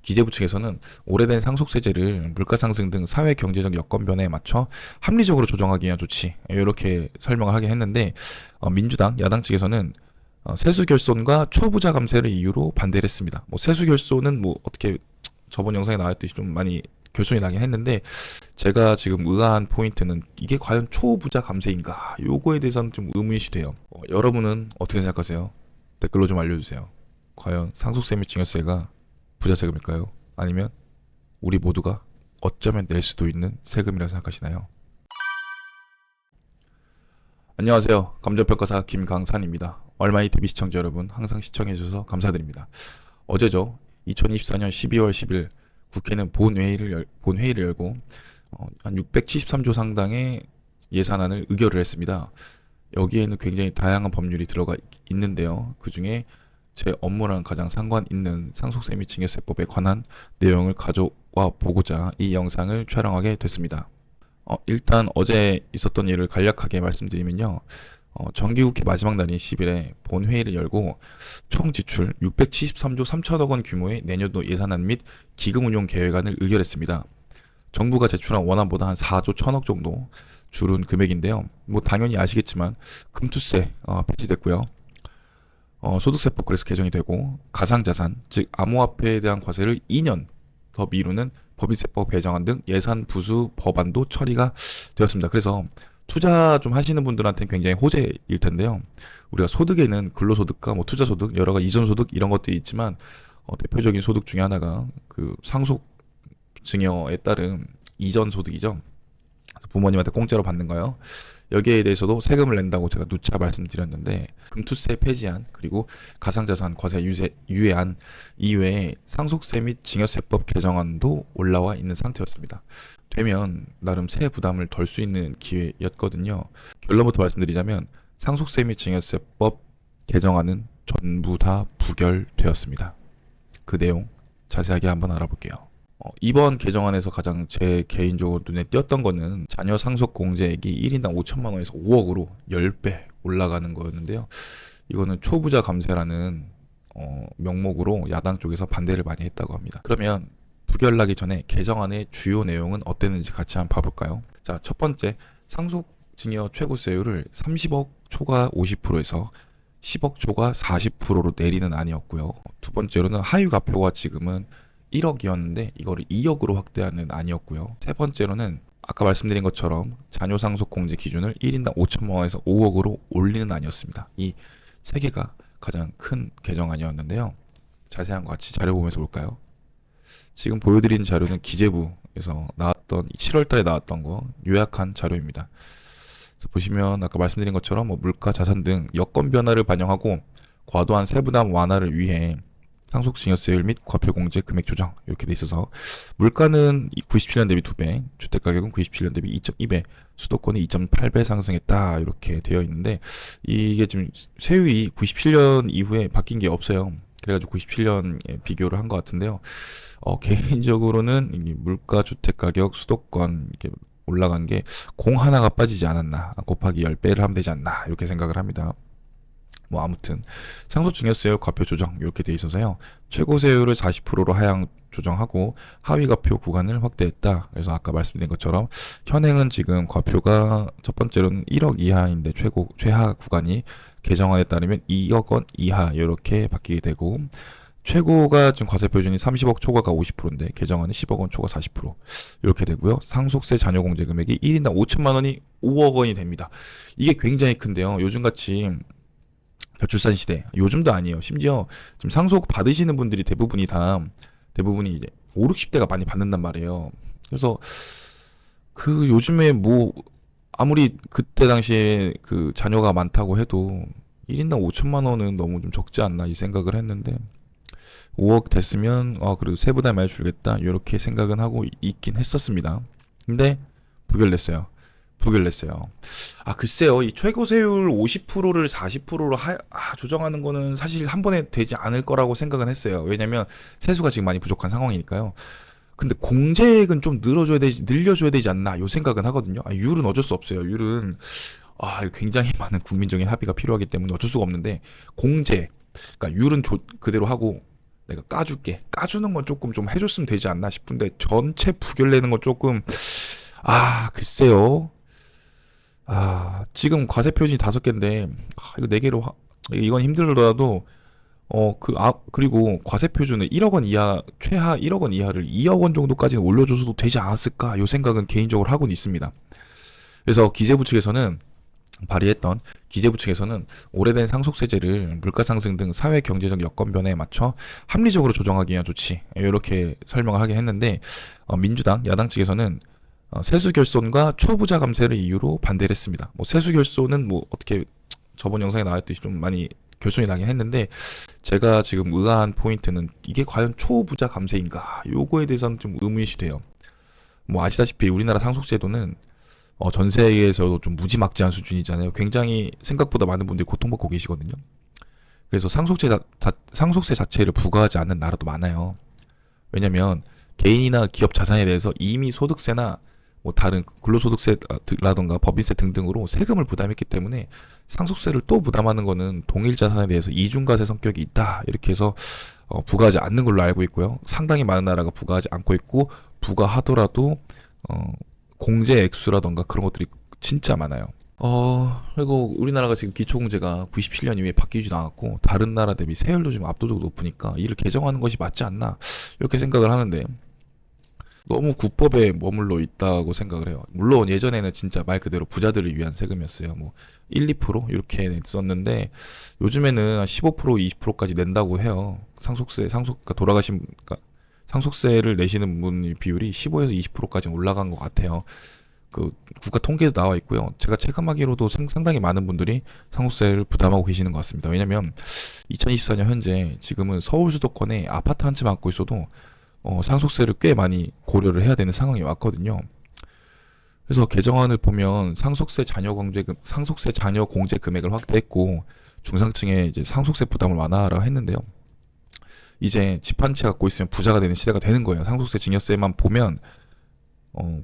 기재부 측에서는 오래된 상속세제를 물가상승 등 사회 경제적 여건 변화에 맞춰 합리적으로 조정하기 위한 조치 이렇게 설명을 하긴 했는데 민주당 야당 측에서는 세수 결손과 초부자 감세를 이유로 반대를 했습니다. 뭐 세수 결손은 뭐 어떻게 저번 영상에 나왔듯이 좀 많이 결손이 나긴 했는데 제가 지금 의아한 포인트는 이게 과연 초부자 감세인가? 요거에 대해서는 좀 의문이 돼요. 여러분은 어떻게 생각하세요? 댓글로 좀 알려주세요. 과연 상속세 및 증여세가 부자 세금일까요? 아니면 우리 모두가 어쩌면 낼 수도 있는 세금이라고 생각하시나요? 안녕하세요. 감정평가사 김강산입니다. 얼마이 TV 시청자 여러분 항상 시청해주셔서 감사드립니다. 어제죠. 2024년 12월 10일 국회는 본회의를 열고 한 673조 상당의 예산안을 의결을 했습니다. 여기에는 굉장히 다양한 법률이 들어가 있는데요. 그 중에 제 업무랑 가장 상관 있는 상속세 및 증여세법에 관한 내용을 가져와 보고자 이 영상을 촬영하게 됐습니다. 일단 어제 있었던 일을 간략하게 말씀드리면요. 정기국회 마지막 날인 10일에 본회의를 열고 총 지출 673조 3천억 원 규모의 내년도 예산안 및 기금 운용 계획안을 의결했습니다. 정부가 제출한 원안보다 한 4조 1천억 정도 줄은 금액인데요. 뭐 당연히 아시겠지만 금투세 폐지됐고요. 소득세법 그래서 개정이 되고 가상자산 즉 암호화폐에 대한 과세를 2년 더 미루는 법인세법 개정안 등 예산 부수 법안도 처리가 되었습니다. 그래서 투자 좀 하시는 분들한테는 굉장히 호재일 텐데요. 우리가 소득에는 근로소득과 뭐 투자소득, 여러 가지 이전소득 이런 것들이 있지만 대표적인 소득 중에 하나가 그 상속 증여에 따른 이전소득이죠. 부모님한테 공짜로 받는 거요. 여기에 대해서도 세금을 낸다고 제가 누차 말씀드렸는데 금투세 폐지안 그리고 가상자산 과세 유예안 이외에 상속세 및 증여세법 개정안도 올라와 있는 상태였습니다. 되면 나름 세액 부담을 덜 수 있는 기회였거든요. 결론부터 말씀드리자면 상속세 및 증여세법 개정안은 전부 다 부결되었습니다. 그 내용 자세하게 한번 알아볼게요. 이번 개정안에서 가장 제 개인적으로 눈에 띄었던 거는 자녀 상속 공제액이 1인당 5천만 원에서 5억으로 10배 올라가는 거였는데요. 이거는 초부자 감세라는 명목으로 야당 쪽에서 반대를 많이 했다고 합니다. 그러면 부결나기 전에 개정안의 주요 내용은 어땠는지 같이 한번 봐볼까요? 자, 첫 번째 상속 증여 최고세율을 30억 초과 50%에서 10억 초과 40%로 내리는 안이었고요. 두 번째로는 하위가표가 지금은 1억이었는데 이거를 2억으로 확대하는 안이었고요. 세 번째로는 아까 말씀드린 것처럼 자녀 상속 공제 기준을 1인당 5천만 원에서 5억으로 올리는 안이었습니다. 이 세 개가 가장 큰 개정안이었는데요. 자세한 거 같이 자료 보면서 볼까요? 지금 보여드린 자료는 기재부에서 나왔던 7월 달에 나왔던 거 요약한 자료입니다. 그래서 보시면 아까 말씀드린 것처럼 뭐 물가, 자산 등 여건 변화를 반영하고 과도한 세부담 완화를 위해 상속증여세율 및 과표공제 금액 조정 이렇게 돼 있어서 물가는 97년 대비 2배, 주택가격은 97년 대비 2.2배, 수도권이 2.8배 상승했다 이렇게 되어 있는데 이게 지금 세율이 97년 이후에 바뀐 게 없어요. 그래가지고 97년에 비교를 한 것 같은데요. 개인적으로는 이 물가, 주택가격, 수도권 이렇게 올라간 게 공 하나가 빠지지 않았나 곱하기 10배를 하면 되지 않나 이렇게 생각을 합니다. 뭐 아무튼 상속증여세율 과표 조정 이렇게 돼 있어서요. 최고세율을 40%로 하향 조정하고 하위과표 구간을 확대했다. 그래서 아까 말씀드린 것처럼 현행은 지금 과표가 첫 번째로는 1억 이하인데 최하 구간이 개정안에 따르면 2억 원 이하 이렇게 바뀌게 되고 최고가 지금 과세 표준이 30억 초과가 50%인데 개정안은 10억 원 초과 40% 이렇게 되고요. 상속세 잔여 공제 금액이 1인당 5천만 원이 5억 원이 됩니다. 이게 굉장히 큰데요. 요즘같이 저출산 시대 요즘도 아니에요. 심지어 지금 상속 받으시는 분들이 대부분이 이제 5, 60대가 많이 받는단 말이에요. 그래서 그 요즘에 뭐 아무리 그때 당시에 그 자녀가 많다고 해도 1인당 5천만 원은 너무 좀 적지 않나 이 생각을 했는데 5억 됐으면 그래도 세부담 많이 줄겠다 이렇게 생각은 하고 있긴 했었습니다. 근데 부결됐어요. 글쎄요. 이 최고세율 50%를 40%로 조정하는 거는 사실 한 번에 되지 않을 거라고 생각은 했어요. 왜냐면 세수가 지금 많이 부족한 상황이니까요. 근데 공제액은 좀 늘려줘야 되지 않나 요 생각은 하거든요. 율은 어쩔 수 없어요. 율은 굉장히 많은 국민적인 합의가 필요하기 때문에 어쩔 수가 없는데 공제, 그러니까 율은 그대로 하고 내가 까줄게. 까주는 건 조금 좀 해줬으면 되지 않나 싶은데 전체 부결 내는 건 조금 글쎄요. 지금 과세 표준이 5개인데 이거 4개로 이건 힘들더라도 그리고 과세 표준을 1억 원 이하 최하 1억 원 이하를 2억 원 정도까지는 올려줘서도 되지 않았을까 요 생각은 개인적으로 하고는 있습니다. 그래서 기재부 측에서는 오래된 상속세제를 물가 상승 등 사회 경제적 여건 변화에 맞춰 합리적으로 조정하기 위한 조치 이렇게 설명을 하긴 했는데 민주당 야당 측에서는 세수 결손과 초부자 감세를 이유로 반대를 했습니다. 뭐 세수 결손은 뭐 어떻게 저번 영상에 나왔듯이 좀 많이 결손이 나긴 했는데 제가 지금 의아한 포인트는 이게 과연 초부자 감세인가 요거에 대해서는 좀 의문이 돼요. 뭐 아시다시피 우리나라 상속제도는 전 세계에서도 좀 무지막지한 수준이잖아요. 굉장히 생각보다 많은 분들이 고통받고 계시거든요. 그래서 상속세 자체를 부과하지 않는 나라도 많아요. 왜냐면 개인이나 기업 자산에 대해서 이미 소득세나 뭐 다른 근로소득세라던가 법인세 등등으로 세금을 부담했기 때문에 상속세를 또 부담하는 거는 동일 자산에 대해서 이중과세 성격이 있다. 이렇게 해서 부과하지 않는 걸로 알고 있고요. 상당히 많은 나라가 부과하지 않고 있고 부과하더라도 공제 액수라던가 그런 것들이 진짜 많아요. 그리고 우리나라가 지금 기초공제가 97년 이후에 바뀌지도 않았고 다른 나라 대비 세율도 좀 압도적으로 높으니까 이를 개정하는 것이 맞지 않나 이렇게 생각을 하는데 너무 국법에 머물러 있다고 생각을 해요. 물론 예전에는 진짜 말 그대로 부자들을 위한 세금이었어요. 뭐 1, 2% 이렇게 냈었는데 요즘에는 15%, 20%까지 낸다고 해요. 그러니까 그러니까 상속세를 내시는 분 비율이 15에서 20%까지 올라간 것 같아요. 그 국가 통계도 나와 있고요. 제가 체감하기로도 상당히 많은 분들이 상속세를 부담하고 계시는 것 같습니다. 왜냐면 2024년 현재 지금은 서울 수도권에 아파트 한 채 갖고 있어도 상속세를 꽤 많이 고려를 해야 되는 상황이 왔거든요. 그래서 개정안을 보면 상속세 자녀 공제 금액을 확대했고 중상층에 이제 상속세 부담을 완화하라 했는데요. 이제 집 한 채 갖고 있으면 부자가 되는 시대가 되는 거예요. 상속세 증여세만 보면 어,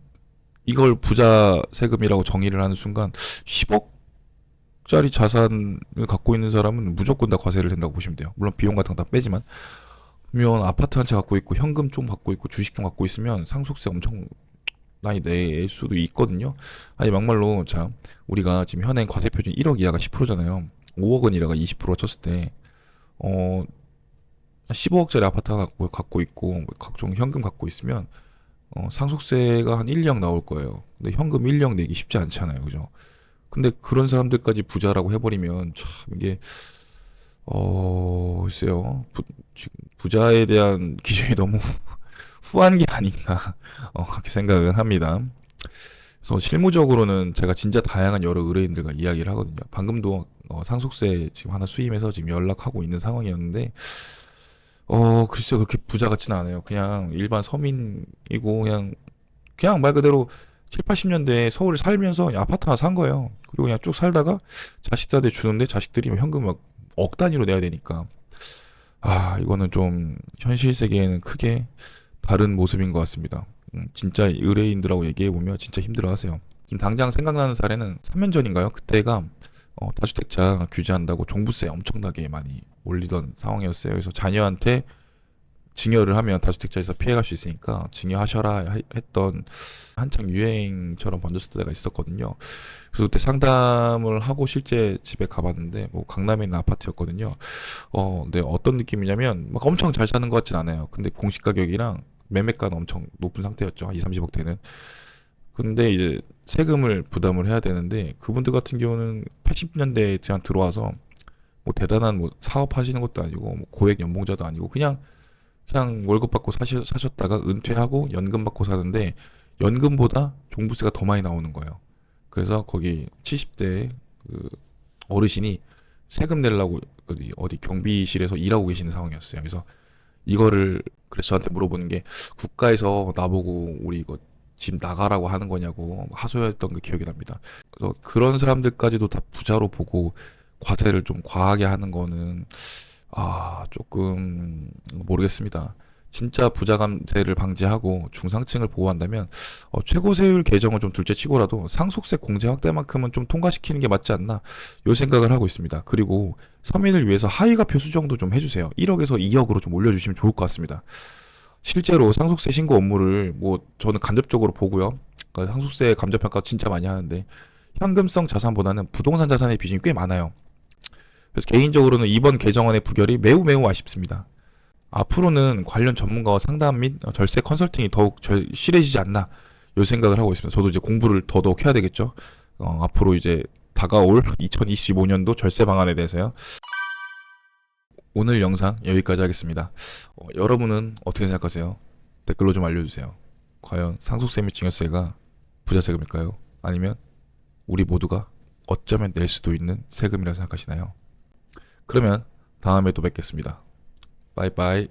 이걸 부자 세금이라고 정의를 하는 순간 10억짜리 자산을 갖고 있는 사람은 무조건 다 과세를 된다고 보시면 돼요. 물론 비용 같은 거 다 빼지만 그러면 아파트 한 채 갖고 있고 현금 좀 갖고 있고 주식 좀 갖고 있으면 상속세 엄청 많이 낼 수도 있거든요. 아니 막말로 자 우리가 지금 현행 과세 표준 1억 이하가 10%잖아요. 5억 원이라가 20% 쳤을 때 어, 15억짜리 아파트 하나 갖고 있고 뭐 각종 현금 갖고 있으면 상속세가 한 1, 2억 나올 거예요. 근데 현금 1억 내기 쉽지 않잖아요. 그죠? 근데 그런 사람들까지 부자라고 해버리면 참 이게 글쎄요. 지금 부자에 대한 기준이 너무 후한 게 아닌가 그렇게 생각을 합니다. 그래서 실무적으로는 제가 진짜 다양한 여러 의뢰인들과 이야기를 하거든요. 방금도 상속세 지금 하나 수임해서 지금 연락하고 있는 상황이었는데 글쎄요 그렇게 부자 같지는 않아요. 그냥 일반 서민이고 그냥 말 그대로 7, 80년대에 서울에 살면서 그냥 아파트 하나 산 거예요. 그리고 그냥 쭉 살다가 자식들한테 주는데 자식들이 뭐 현금 막 억 단위로 내야 되니까 이거는 좀 현실 세계에는 크게 다른 모습인 것 같습니다. 진짜 의뢰인들하고 얘기해 보면 진짜 힘들어하세요. 지금 당장 생각나는 사례는 3년 전인가요? 그때가 다주택자 규제한다고 종부세 엄청나게 많이 올리던 상황이었어요. 그래서 자녀한테 증여를 하면 다주택자에서 피해갈 수 있으니까 증여하셔라 했던 한창 유행처럼 번졌을 때가 있었거든요. 그래서 그때 상담을 하고 실제 집에 가봤는데 뭐 강남에 있는 아파트였거든요. 근데 어떤 느낌이냐면 막 엄청 잘 사는 것 같진 않아요. 근데 공시 가격이랑 매매가는 엄청 높은 상태였죠. 2, 30억 대는. 근데 이제 세금을 부담을 해야 되는데 그분들 같은 경우는 80년대에 그냥 들어와서 뭐 대단한 뭐 사업 하시는 것도 아니고 뭐 고액 연봉자도 아니고 그냥 월급 받고 사셨다가 은퇴하고 연금 받고 사는데 연금보다 종부세가 더 많이 나오는 거예요. 그래서 거기 70대 그 어르신이 세금 내려고 어디 경비실에서 일하고 계시는 상황이었어요. 그래서 그래서 저한테 물어보는 게 국가에서 나보고 우리 이거 집 나가라고 하는 거냐고 하소연했던 그 기억이 납니다. 그래서 그런 사람들까지도 다 부자로 보고 과세를 좀 과하게 하는 거는 조금 모르겠습니다. 진짜 부자 감세를 방지하고 중상층을 보호한다면 최고 세율 개정을 좀 둘째치고라도 상속세 공제 확대만큼은 좀 통과시키는 게 맞지 않나 요 생각을 하고 있습니다. 그리고 서민을 위해서 하위가표 수정도 좀 해주세요. 1억에서 2억으로 좀 올려주시면 좋을 것 같습니다. 실제로 상속세 신고 업무를 뭐 저는 간접적으로 보고요. 그러니까 상속세 감정평가 진짜 많이 하는데 현금성 자산보다는 부동산 자산의 비중이 꽤 많아요. 그래서 개인적으로는 이번 개정안의 부결이 매우 매우 아쉽습니다. 앞으로는 관련 전문가와 상담 및 절세 컨설팅이 더욱 절실해지지 않나 요 생각을 하고 있습니다. 저도 이제 공부를 더더욱 해야 되겠죠. 앞으로 이제 다가올 2025년도 절세 방안에 대해서요. 오늘 영상 여기까지 하겠습니다. 여러분은 어떻게 생각하세요? 댓글로 좀 알려주세요. 과연 상속세 및 증여세가 부자 세금일까요? 아니면 우리 모두가 어쩌면 낼 수도 있는 세금이라고 생각하시나요? 그러면 다음에 또 뵙겠습니다. 빠이빠이.